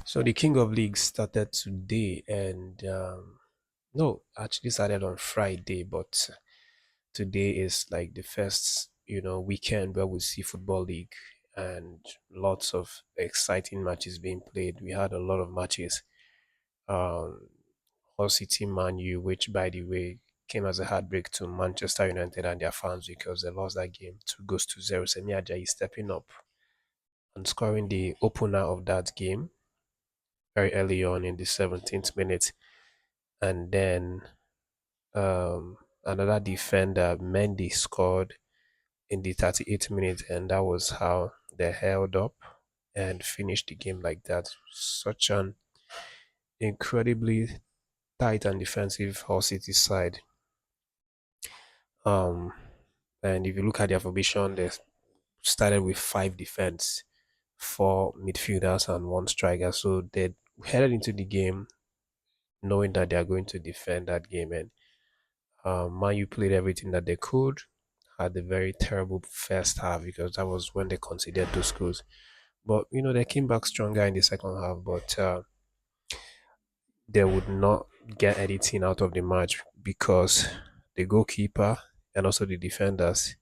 So the King of Leagues started today, and no, actually started on Friday, but today is like the first, weekend where we see football league and lots of exciting matches being played. We had a lot of matches. Um, Hull City, Man U, which by the way came as a heartbreak to Manchester United and their fans because they lost that game 2 goals to 0. Semi Ajayi stepping up and scoring the opener of that game very early on in the 17th minute. And then another defender, Mendy, scored in the 38th minute, and that was how they held up and finished the game like that. Such an incredibly tight and defensive Hull City side. Um, and if you look at their formation, they started with five defense, four midfielders, and one striker. So they headed into the game knowing that they are going to defend that game, and Man U played everything that they could. Had a very terrible first half because that was when they conceded those goals. But they came back stronger in the second half. But they would not get anything out of the match because the goalkeeper and also the defenders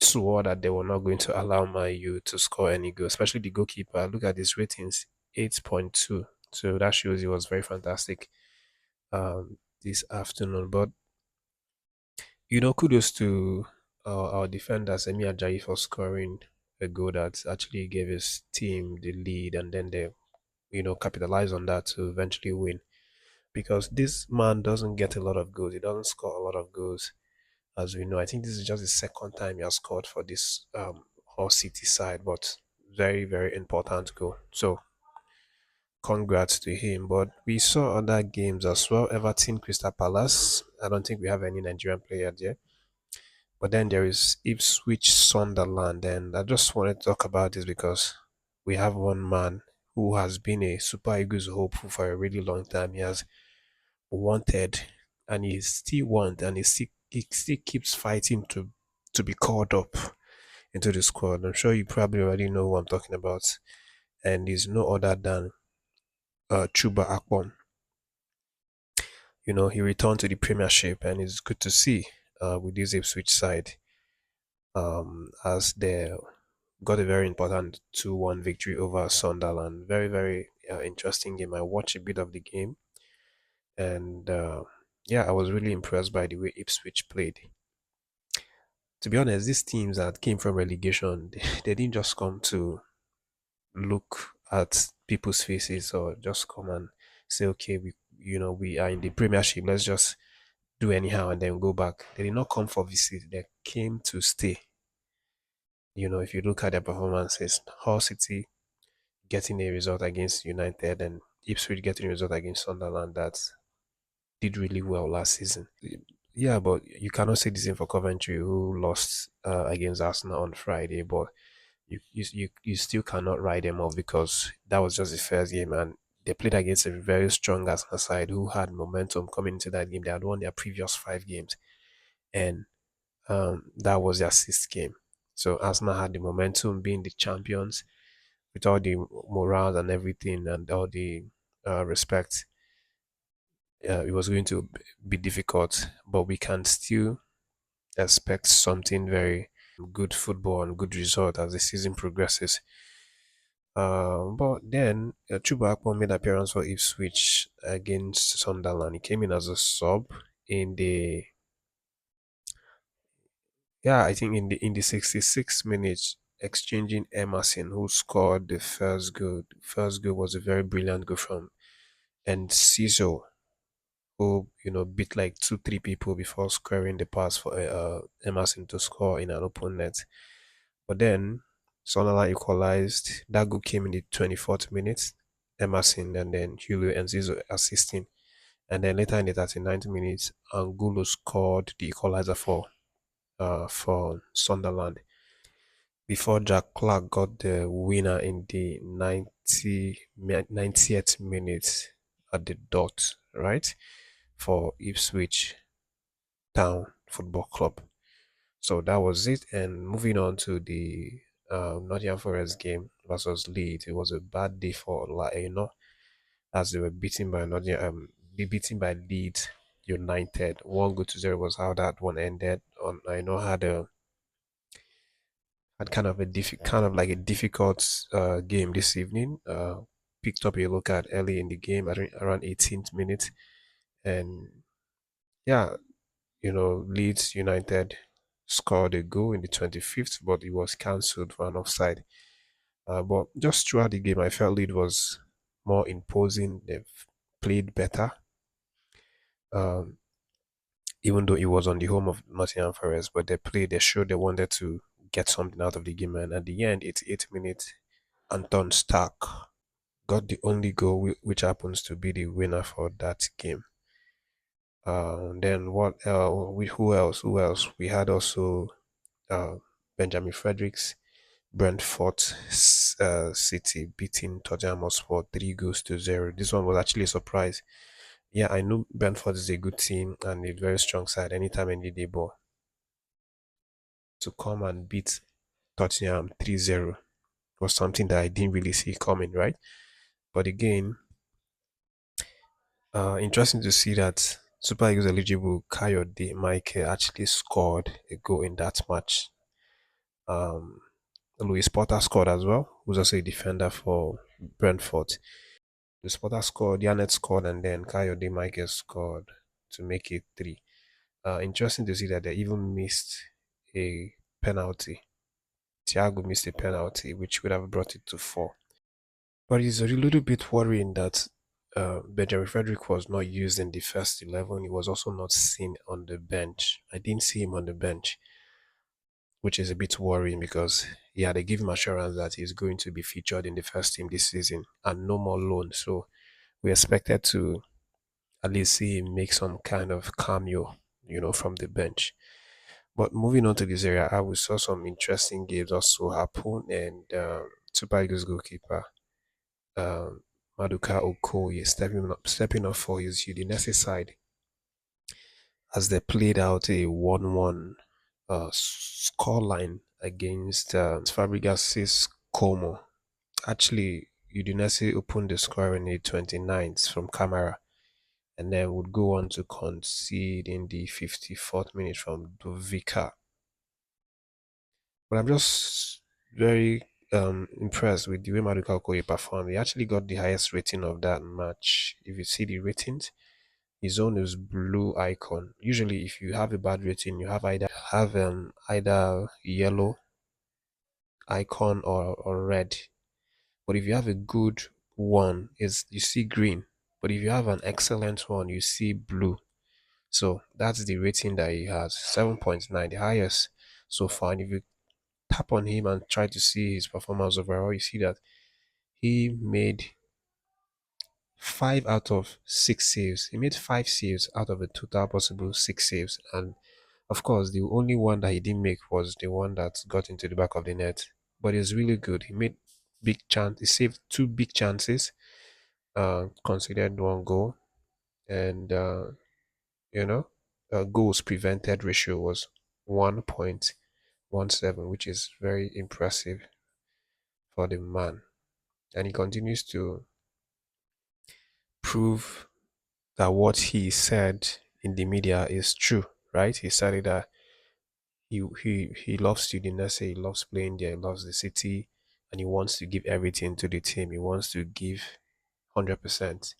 swore that they were not going to allow Man U to score any goal, especially the goalkeeper. Look at his ratings, 8.2. So that shows he was very fantastic this afternoon. But kudos to our defender Semi Ajayi for scoring a goal that actually gave his team the lead, and then they, capitalize on that to eventually win. Because this man doesn't get a lot of goals, he doesn't score a lot of goals, as we know. I think this is just the second time he has scored for this Hull City side, but very, very important goal. So congrats to him. But we saw other games as well. Everton, Crystal Palace. I don't think we have any Nigerian player there. But then there is Ipswich Sunderland, and I just wanted to talk about this because we have one man who has been a Super Eagles hopeful for a really long time. He has wanted, and he still wants, and he still keeps fighting to be called up into the squad. I'm sure you probably already know who I'm talking about, and he's no other than Chuba Akpom. He returned to the Premiership, and it's good to see with this Ipswich side as they got a very important 2-1 victory over Sunderland. Very, very interesting game. I watched a bit of the game, and yeah, I was really impressed by the way Ipswich played. To be honest, these teams that came from relegation, they didn't just come to look at people's faces or just come and say, okay, we are in the Premiership. Let's just do anyhow and then go back. They did not come for visit. They came to stay. If you look at their performances, Hull City getting a result against United and Ipswich getting a result against Sunderland that did really well last season. Yeah, but you cannot say the same for Coventry, who lost against Arsenal on Friday. But you still cannot write them off because that was just the first game, and they played against a very strong Arsenal side who had momentum coming into that game. They had won their previous 5 games, and that was their sixth game. So Arsenal had the momentum, being the champions, with all the morale and everything, and all the respect. It was going to be difficult, but we can still expect something very good football and good result as the season progresses. But then Chuba Akpom made appearance for Ipswich against Sunderland. He came in as a sub in the I think in the 66 minutes, exchanging Emerson, who scored the first goal. The first goal was a very brilliant goal from and Ciso, who beat like 2 3 people before squaring the pass for Emerson to score in an open net. But then Sunderland equalized. That goal came in the 24th minute. Emerson and then Julio and Zizo assisting. And then later in the 39th minute, Angulo scored the equalizer for Sunderland before Jack Clark got the winner in the 90th minute at the dot, right? For Ipswich Town Football Club. So that was it. And moving on to the Nottingham Forest game versus Leeds. It was a bad day for as they were beaten by be beaten by Leeds United. 1 goal to 0 was how that one ended. On I know had kind of kind of like a difficult game this evening. Picked up a look at early in the game around 18th minute, and yeah, Leeds United scored a goal in the 25th, but it was cancelled for an offside. But just throughout the game, I felt Leeds was more imposing. They've played better, um, even though it was on the home of Nottingham Forest. But they showed they wanted to get something out of the game. And at the end, it's 8 minutes. Anton Stark got the only goal, which happens to be the winner for that game. Then what? With who else? Who else? We had also uh, Benjamin Fredericks, Brentford City beating Tottenham Hotspur 3 goals to 0. This one was actually a surprise. Yeah, I know Brentford is a good team and a very strong side anytime any day, but to come and beat Tottenham 3-0 was something that I didn't really see coming, right? But again, interesting to see that Super Eagles eligible Kayode Michael actually scored a goal in that match. Um, Louis Potter scored as well, who's also a defender for Brentford. Louis Potter scored, Janet scored, and then Kayode Michael scored to make it 3. Interesting to see that they even missed a penalty. Thiago missed a penalty, which would have brought it to 4. But it's a little bit worrying that Benjamin Frederick was not used in the first 11. He was also not seen on the bench. I didn't see him on the bench, which is a bit worrying because yeah, they give him assurance that he's going to be featured in the first team this season and no more loan. So we expected to at least see him make some kind of cameo, from the bench. But moving on to this area, I saw some interesting games also happen, and Super Eagles goalkeeper um, Maduka Okoye stepping up for his Udinese side as they played out a 1-1 scoreline against Fabregas's Como. Actually, Udinese opened the score in the 29th from Camara and then would go on to concede in the 54th minute from Dovika. But I'm just very impressed with the way Maduka Okoye performed. He actually got the highest rating of that match. If you see the ratings, his own is blue icon. Usually, if you have a bad rating, you have either yellow icon or red. But if you have a good one, is you see green. But if you have an excellent one, you see blue. So that's the rating that he has, 7.9, the highest so far. And if you tap on him and try to see his performance overall, you see that he made 5 out of 6 saves. He made 5 saves out of a total possible 6 saves. And of course, the only one that he didn't make was the one that got into the back of the net. But he was really good. He made big chance. He saved 2 big chances, considered 1 goal, and goals prevented ratio was 1.17, which is very impressive for the man. And he continues to prove that what he said in the media is true, right? He said it that he loves Udinese, he loves playing there, he loves the city, and he wants to give everything to the team. He wants to give 100%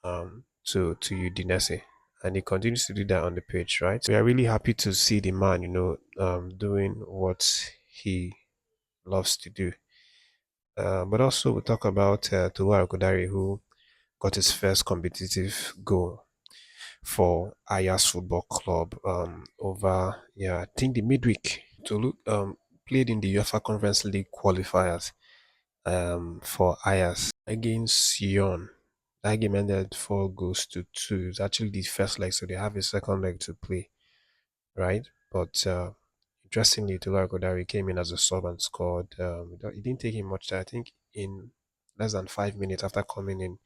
to Udinese, and he continues to do that on the pitch, right? So we are really happy to see the man, doing what he loves to do. But also we talk about Tolu who got his first competitive goal for Ayas Football Club over, yeah, I think the midweek. Tolu played in the UEFA Conference League qualifiers for Ayas against Sion. That game ended 4 goals to 2. It's actually the first leg, so they have a second leg to play, right? But interestingly, Tolu came in as a sub and scored. It didn't take him much time. I think in less than 5 minutes after coming in,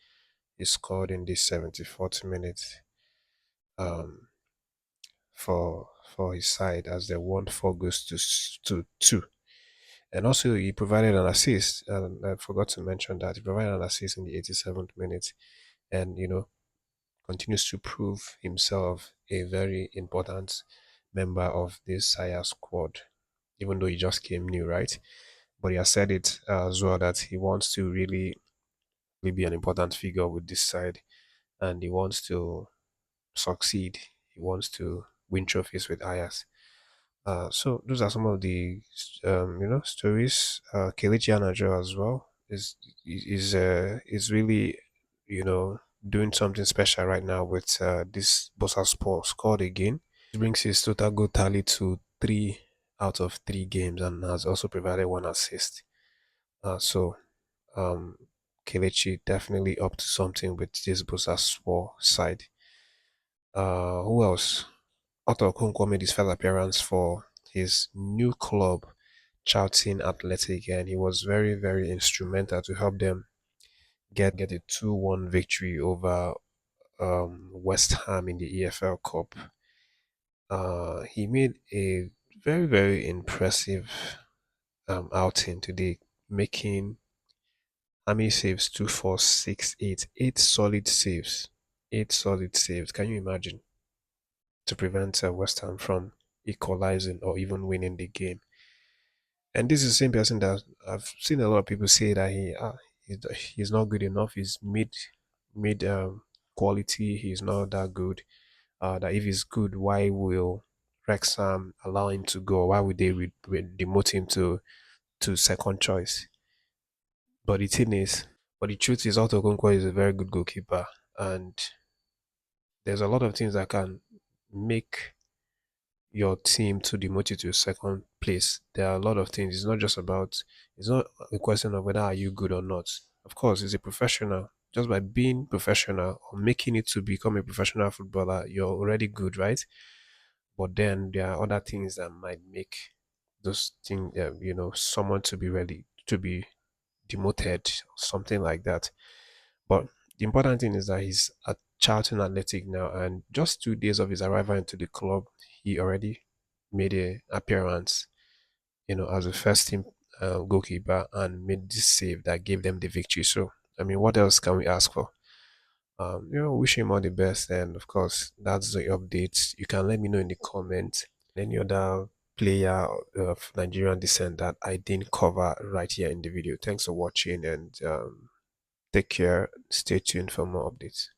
he scored in the 74th minute um, for his side as they won 4 goals to 2. And also, he provided an assist. And I forgot to mention that he provided an assist in the 87th minute, and continues to prove himself a very important member of this Saya squad, even though he just came new, right? But he has said it as well that he wants to really be an important figure with this side, and he wants to succeed. He wants to win trophies with Ayas. So those are some of the stories. Kelechi Anajo as well is really doing something special right now with this Bosa Sport scored again. It brings his total goal tally to 3 out of 3 games and has also provided one assist. So Kelechi definitely up to something with this Bosa Sport side. Who else? Okoye Okonkwo made his first appearance for his new club, Charlton Athletic, and he was very, very instrumental to help them get a 2-1 victory over West Ham in the EFL Cup. He made a very, very impressive outing today, making how many saves? 2, 4, 6, 8. 8 solid saves. 8 solid saves. Can you imagine? To prevent West Ham from equalizing or even winning the game. And this is the same person that I've seen a lot of people say that he's not good enough. He's mid quality. He's not that good. That if he's good, why will Wrexham allow him to go? Why would they demote him to second choice? But the truth is, Otto Okonkwo is a very good goalkeeper, and there's a lot of things that can make your team to demote you to second place. There are a lot of things. It's not a question of whether are you good or not. Of course, it's a professional. Just by being professional or making it to become a professional footballer, you're already good, right? But then there are other things that might make those things, someone to be ready to be demoted, something like that. But the important thing is that he's at Charlton Athletic now, and just 2 days of his arrival into the club, he already made a appearance, as a first team goalkeeper and made this save that gave them the victory. So, I mean, what else can we ask for? Wish him all the best, and of course, that's the updates. You can let me know in the comments any other player of Nigerian descent that I didn't cover right here in the video. Thanks for watching, and take care. Stay tuned for more updates.